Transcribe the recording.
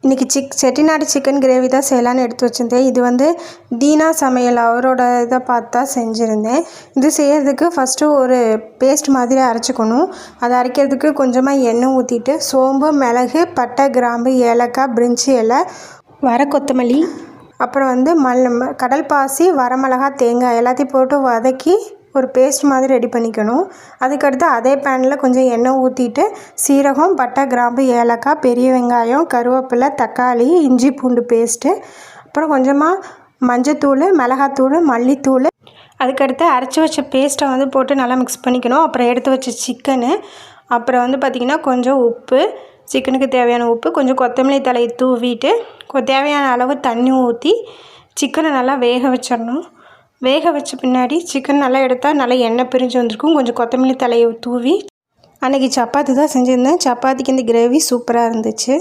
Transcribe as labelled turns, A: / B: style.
A: இன்றைக்கி Chettinad chicken gravy தான் செய்யலான்னு எடுத்து வச்சுருந்தேன். இது வந்து தீனா சமையல் அவரோட இதை பார்த்து தான் செஞ்சுருந்தேன். இது செய்கிறதுக்கு ஃபஸ்ட்டு ஒரு பேஸ்ட் மாதிரி அரைச்சிக்கணும். அதை அரைக்கிறதுக்கு கொஞ்சமாக எண்ணெய் ஊற்றிட்டு சோம்பு, மிளகு, பட்டை, கிராம்பு, ஏலக்காய், பிரிஞ்சி இலை, வர கொத்தமல்லி, அப்புறம் வந்து கடல் பாசி, வரமிளகா, தேங்காய் எல்லாத்தையும் போட்டு வதக்கி ஒரு பேஸ்ட் மாதிரி ரெடி பண்ணிக்கணும். அதுக்கடுத்து அதே பேனில் கொஞ்சம் எண்ணெய் ஊற்றிட்டு சீரகம், பட்டை, கிராம்பு, ஏலக்காய், பெரிய வெங்காயம், கருவேப்பிலை, தக்காளி, இஞ்சி பூண்டு பேஸ்ட்டு, அப்புறம் கொஞ்சமாக மஞ்சத்தூள், மிளகாத்தூள், மல்லித்தூள், அதுக்கடுத்து அரைச்சி வச்ச பேஸ்ட்டை வந்து போட்டு நல்லா மிக்ஸ் பண்ணிக்கணும். அப்புறம் எடுத்து வச்ச சிக்கனு, அப்புறம் வந்து பார்த்திங்கன்னா கொஞ்சம் உப்பு, சிக்கனுக்கு தேவையான உப்பு, கொஞ்சம் கொத்தமல்லி தழையை தூவிட்டு தேவையான அளவு தண்ணி ஊற்றி சிக்கனை நல்லா வேக வச்சிடணும். வேக வச்ச பின்னாடி சிக்கன் நல்லா எடுத்தால் நல்லா எண்ணெய் பிரிஞ்சு வந்திருக்கும். கொஞ்சம் கொத்தமல்லி தலையை தூவி அன்றைக்கி சப்பாத்தி தான் செஞ்சுருந்தேன். சப்பாத்திக்கு இந்த கிரேவி சூப்பராக இருந்துச்சு.